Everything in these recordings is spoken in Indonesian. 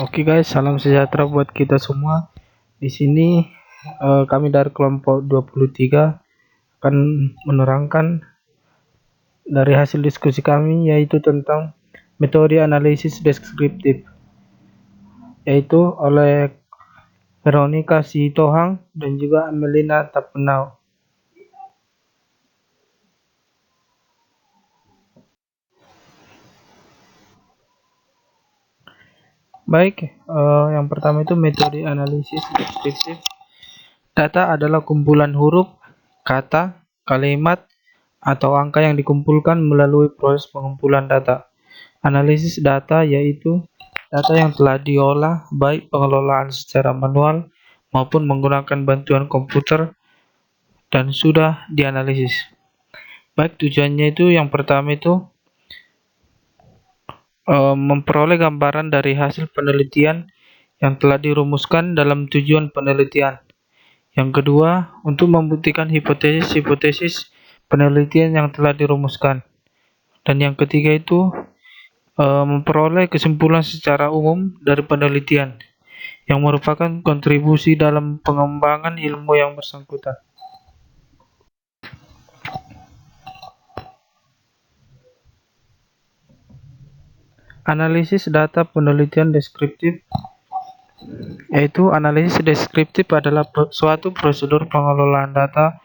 Oke guys, salam sejahtera buat kita semua. Di sini kami dari kelompok 23 akan menerangkan dari hasil diskusi kami, yaitu tentang metode analisis deskriptif, yaitu oleh Veronica Sitohang dan juga Amelina Tapenau. Baik, yang pertama itu metode analisis deskriptif. Data adalah kumpulan huruf, kata, kalimat, atau angka yang dikumpulkan melalui proses pengumpulan data. Analisis data yaitu data yang telah diolah baik pengelolaan secara manual maupun menggunakan bantuan komputer dan sudah dianalisis. Baik, tujuannya itu yang pertama itu memperoleh gambaran dari hasil penelitian yang telah dirumuskan dalam tujuan penelitian. Yang kedua, untuk membuktikan hipotesis-hipotesis penelitian yang telah dirumuskan. Dan yang ketiga itu memperoleh kesimpulan secara umum dari penelitian yang merupakan kontribusi dalam pengembangan ilmu yang bersangkutan. Analisis data penelitian deskriptif, yaitu analisis deskriptif adalah suatu prosedur pengelolaan data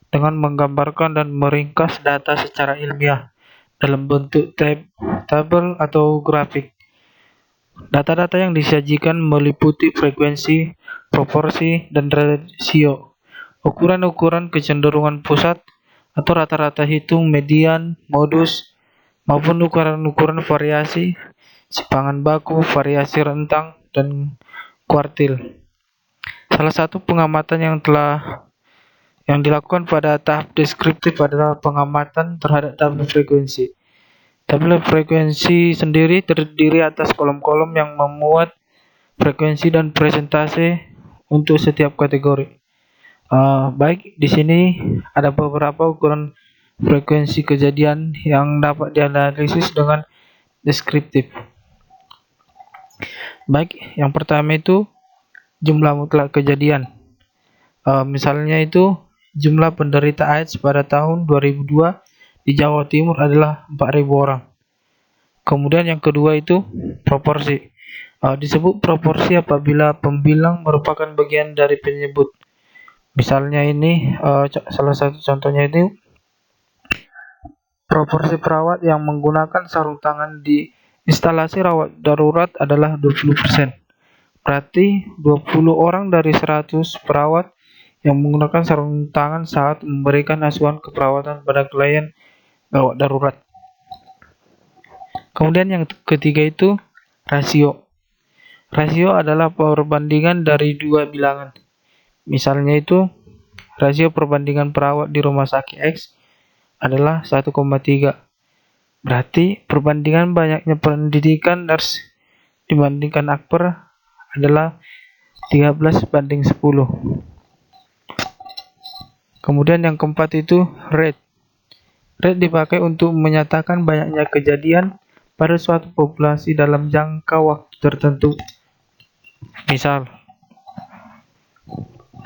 dengan menggambarkan dan meringkas data secara ilmiah dalam bentuk tabel atau grafik. Data-data yang disajikan meliputi frekuensi, proporsi, dan rasio, ukuran-ukuran kecenderungan pusat atau rata-rata hitung, median, modus, maupun ukuran-ukuran variasi, simpangan baku, variasi rentang, dan kuartil. Salah satu pengamatan yang dilakukan pada tahap deskriptif adalah pengamatan terhadap tabel frekuensi. Tabel frekuensi sendiri terdiri atas kolom-kolom yang memuat frekuensi dan presentase untuk setiap kategori. Baik, di sini ada beberapa ukuran frekuensi kejadian yang dapat dianalisis dengan deskriptif. Baik, yang pertama itu jumlah mutlak kejadian. Misalnya itu jumlah penderita AIDS pada tahun 2002 di Jawa Timur adalah 4.000 orang. Kemudian yang kedua itu proporsi. Disebut proporsi apabila pembilang merupakan bagian dari penyebut. Misalnya ini salah satu contohnya itu proporsi perawat yang menggunakan sarung tangan di instalasi rawat darurat adalah 20%. Berarti 20 orang dari 100 perawat yang menggunakan sarung tangan saat memberikan asuhan keperawatan pada klien gawat darurat. Kemudian yang ketiga itu rasio. Rasio adalah perbandingan dari dua bilangan. Misalnya itu rasio perbandingan perawat di rumah sakit X adalah 1,3. Berarti perbandingan banyaknya pendidikan nurse dibandingkan akper adalah 13:10. Kemudian yang keempat itu rate. Rate dipakai untuk menyatakan banyaknya kejadian pada suatu populasi dalam jangka waktu tertentu. Misal,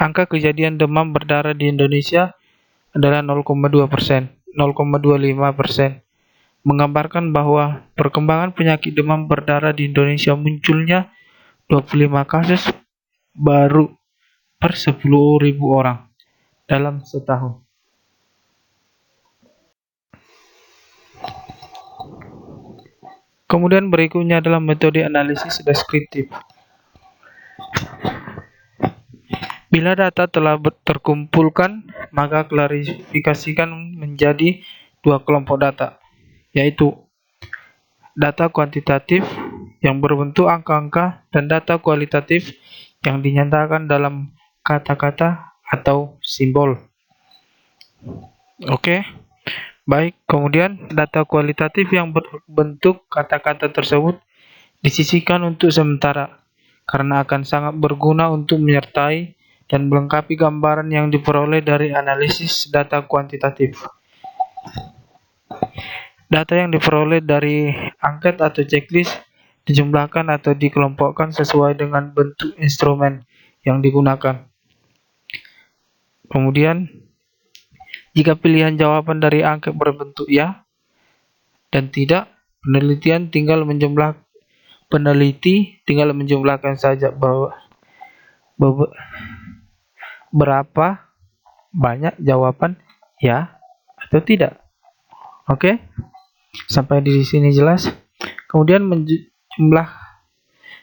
angka kejadian demam berdarah di Indonesia adalah 0,2%, 0,25%, menggambarkan bahwa perkembangan penyakit demam berdarah di Indonesia munculnya 25 kasus baru per 10.000 orang dalam setahun. Kemudian berikutnya adalah metode analisis deskriptif. Bila data telah terkumpulkan, maka klasifikasikan menjadi dua kelompok data, yaitu data kuantitatif yang berbentuk angka-angka dan data kualitatif yang dinyatakan dalam kata-kata atau simbol. Oke. Baik, kemudian data kualitatif yang berbentuk kata-kata tersebut disisihkan untuk sementara karena akan sangat berguna untuk menyertai dan melengkapi gambaran yang diperoleh dari analisis data kuantitatif. Data yang diperoleh dari angket atau checklist dijumlahkan atau dikelompokkan sesuai dengan bentuk instrumen yang digunakan. Kemudian, jika pilihan jawaban dari angka berbentuk ya dan tidak, peneliti tinggal menjumlahkan saja berapa banyak jawaban ya atau tidak. Oke, sampai di sini jelas. Kemudian menjumlah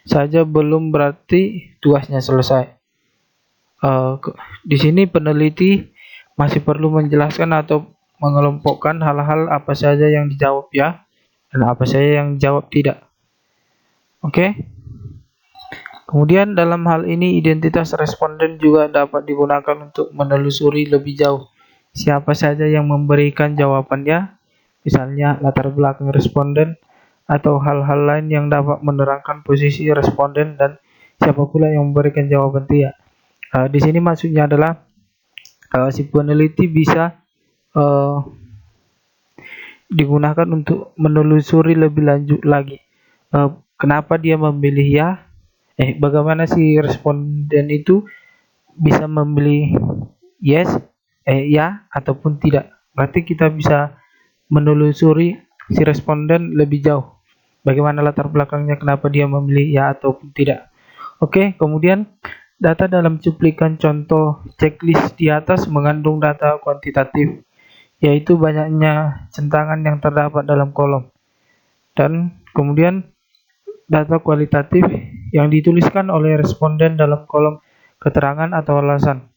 saja belum berarti tugasnya selesai. Di sini peneliti masih perlu menjelaskan atau mengelompokkan hal-hal apa saja yang dijawab ya dan apa saja yang dijawab tidak. Oke. Kemudian dalam hal ini identitas responden juga dapat digunakan untuk menelusuri lebih jauh siapa saja yang memberikan jawabannya, misalnya latar belakang responden atau hal-hal lain yang dapat menerangkan posisi responden dan siapa pula yang memberikan jawaban tidak. Di sini maksudnya adalah si peneliti bisa digunakan untuk menelusuri lebih lanjut lagi. Kenapa dia memilih ya? Bagaimana si responden itu bisa memilih yes, ya ataupun tidak. Berarti kita bisa menelusuri si responden lebih jauh. Bagaimana latar belakangnya, kenapa dia memilih ya ataupun tidak. Oke, kemudian data dalam cuplikan contoh checklist di atas mengandung data kuantitatif, yaitu banyaknya centangan yang terdapat dalam kolom. Dan kemudian data kualitatif yang dituliskan oleh responden dalam kolom keterangan atau alasan.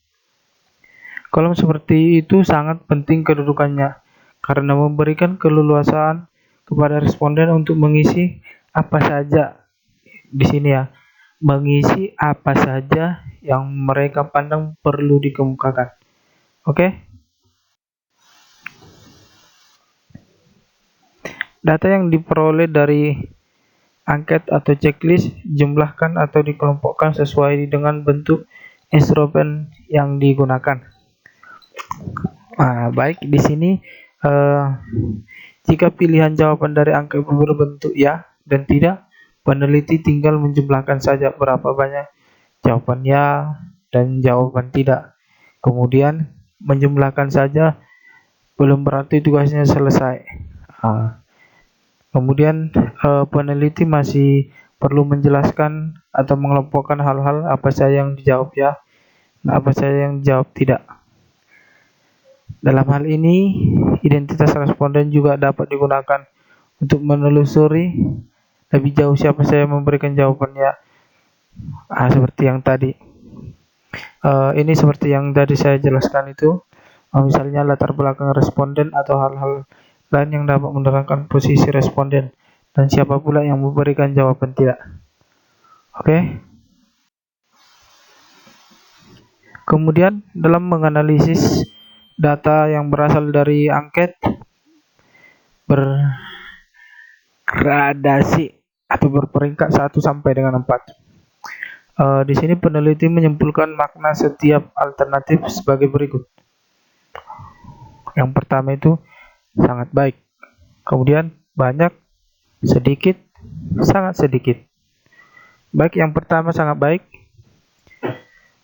Kolom seperti itu sangat penting kedudukannya karena memberikan keleluasaan kepada responden untuk mengisi apa saja di sini ya, mengisi apa saja yang mereka pandang perlu dikemukakan. Oke? Data yang diperoleh dari angket atau checklist jumlahkan atau dikelompokkan sesuai dengan bentuk instrumen yang digunakan. Baik, di sini jika pilihan jawaban dari angka berbentuk ya dan tidak, peneliti tinggal menjumlahkan saja berapa banyak jawaban ya dan jawaban tidak. Kemudian menjumlahkan saja belum berarti tugasnya selesai. Kemudian peneliti masih perlu menjelaskan atau mengelompokkan hal-hal apa saja yang dijawab ya, apa saja yang dijawab tidak. Dalam hal ini, identitas responden juga dapat digunakan untuk menelusuri lebih jauh siapa saja yang memberikan jawabannya. Seperti yang tadi. Ini seperti yang tadi saya jelaskan itu, misalnya latar belakang responden atau hal-hal lain yang dapat menerangkan posisi responden dan siapa pula yang memberikan jawaban tidak. Oke. Kemudian dalam menganalisis data yang berasal dari angket bergradasi atau berperingkat 1 sampai dengan 4. Di sini peneliti menyimpulkan makna setiap alternatif sebagai berikut. Yang pertama itu sangat baik, kemudian banyak, sedikit, sangat sedikit. Baik, yang pertama sangat baik,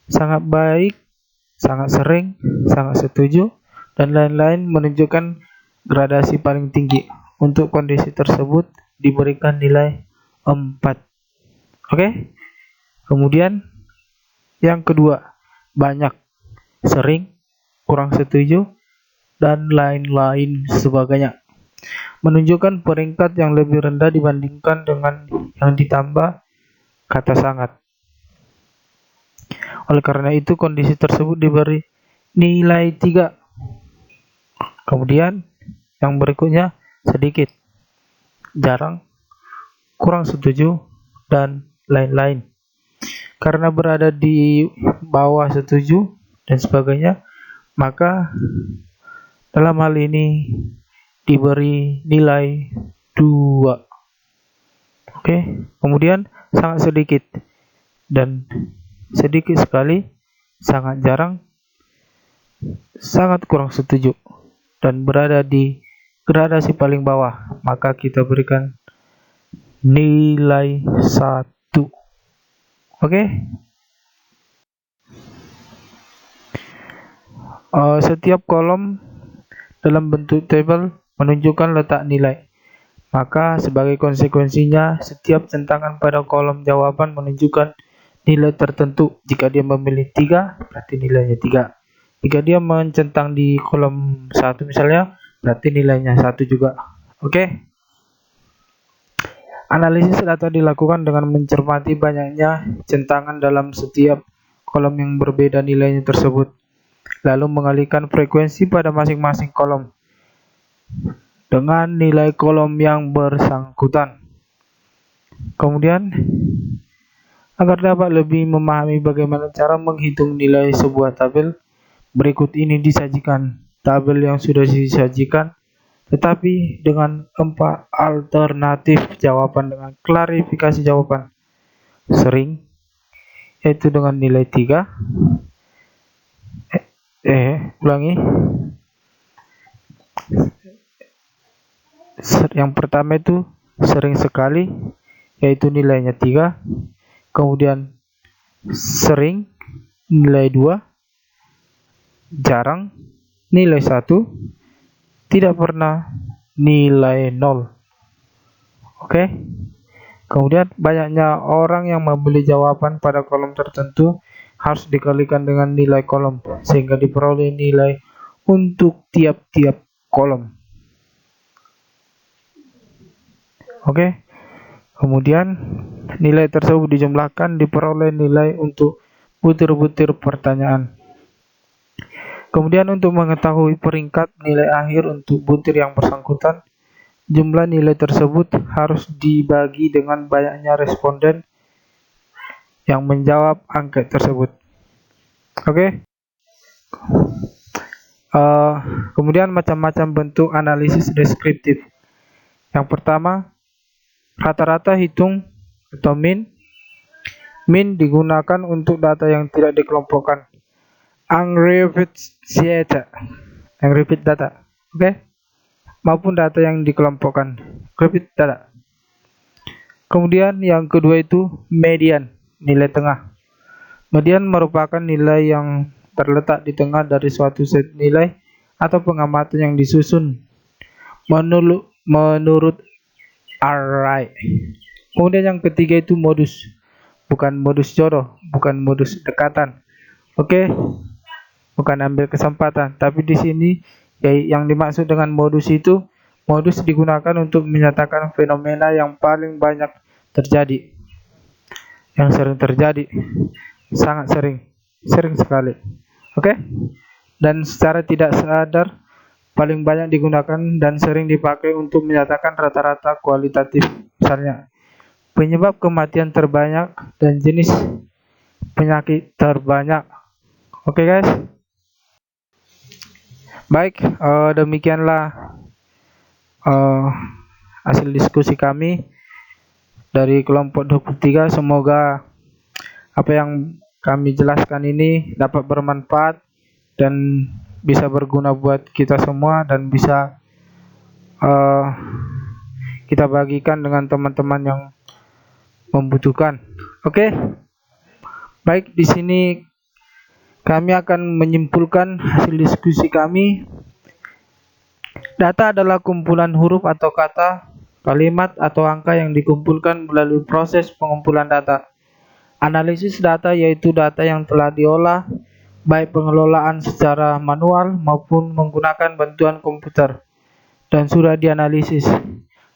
sangat sering, sangat setuju, dan lain-lain menunjukkan gradasi paling tinggi. Untuk kondisi tersebut diberikan nilai 4. Oke? Kemudian yang kedua, banyak, sering, kurang setuju, dan lain-lain sebagainya, menunjukkan peringkat yang lebih rendah dibandingkan dengan yang ditambah kata sangat. Oleh karena itu kondisi tersebut diberi nilai 3. Kemudian yang berikutnya sedikit, jarang, kurang setuju, dan lain-lain. Karena berada di bawah setuju dan sebagainya, maka dalam hal ini diberi nilai 2. Oke, kemudian sangat sedikit dan sedikit sekali, sangat jarang, sangat kurang setuju, dan berada di gradasi paling bawah, maka kita berikan nilai 1. Oke. Setiap kolom dalam bentuk tabel menunjukkan letak nilai. Maka sebagai konsekuensinya, setiap centangan pada kolom jawaban menunjukkan nilai tertentu. Jika dia memilih 3, berarti nilainya 3. Jika dia mencentang di kolom 1 misalnya, berarti nilainya 1 juga. Oke. Analisis data dilakukan dengan mencermati banyaknya centangan dalam setiap kolom yang berbeda nilainya tersebut, lalu mengalihkan frekuensi pada masing-masing kolom dengan nilai kolom yang bersangkutan. Kemudian, agar dapat lebih memahami bagaimana cara menghitung nilai sebuah tabel, berikut ini disajikan tabel yang sudah disajikan, tetapi dengan 4 alternatif jawaban dengan klarifikasi jawaban. Sering, yaitu dengan nilai 3. Ulangi. Yang pertama itu sering sekali, yaitu nilainya 3. Kemudian sering, nilai 2. Jarang, nilai 1. Tidak pernah, nilai 0. Oke. Kemudian banyaknya orang yang membeli jawaban pada kolom tertentu harus dikalikan dengan nilai kolom sehingga diperoleh nilai untuk tiap-tiap kolom. Oke. Kemudian nilai tersebut dijumlahkan diperoleh nilai untuk butir-butir pertanyaan. Kemudian untuk mengetahui peringkat nilai akhir untuk butir yang bersangkutan, jumlah nilai tersebut harus dibagi dengan banyaknya responden yang menjawab angket tersebut. Oke. Kemudian macam-macam bentuk analisis deskriptif. Yang pertama, rata-rata hitung atau min. Min digunakan untuk data yang tidak dikelompokkan. Unrepeated data. Oke. Maupun data yang dikelompokkan. Repeat data. Kemudian yang kedua itu median, nilai tengah. Median merupakan nilai yang terletak di tengah dari suatu set nilai atau pengamatan yang disusun menurut array. Kemudian yang ketiga itu modus, bukan modus jodoh, bukan modus dekatan. Oke, bukan ambil kesempatan, tapi di sini yang dimaksud dengan modus itu, modus digunakan untuk menyatakan fenomena yang paling banyak terjadi, yang sering terjadi, sangat sering sekali. Oke, dan secara tidak sadar paling banyak digunakan dan sering dipakai untuk menyatakan rata-rata kualitatif. Misalnya, penyebab kematian terbanyak dan jenis penyakit terbanyak. Oke guys. Baik, demikianlah hasil diskusi kami dari kelompok 23. Semoga apa yang kami jelaskan ini dapat bermanfaat dan bisa berguna buat kita semua dan bisa kita bagikan dengan teman-teman yang membutuhkan. Oke. Baik, di sini kami akan menyimpulkan hasil diskusi kami. Data adalah kumpulan huruf atau kata, kalimat atau angka yang dikumpulkan melalui proses pengumpulan data. Analisis data yaitu data yang telah diolah, baik pengelolaan secara manual maupun menggunakan bantuan komputer, dan sudah dianalisis.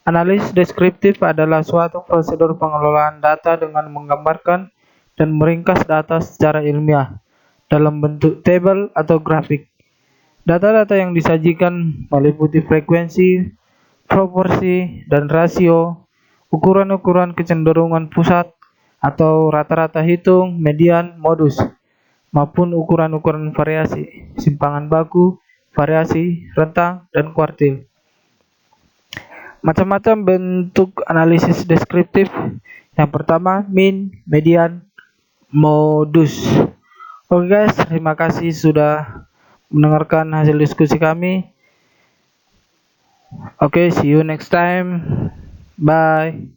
Analisis deskriptif adalah suatu prosedur pengelolaan data dengan menggambarkan dan meringkas data secara ilmiah dalam bentuk tabel atau grafik. Data-data yang disajikan meliputi frekuensi, proporsi, dan rasio, ukuran-ukuran kecenderungan pusat atau rata-rata hitung, median, modus, maupun ukuran-ukuran variasi, simpangan baku, variasi, rentang, dan kuartil. Macam-macam bentuk analisis deskriptif. Yang pertama, min, median, modus. Oke guys, terima kasih sudah mendengarkan hasil diskusi kami. Oke, see you next time. Bye.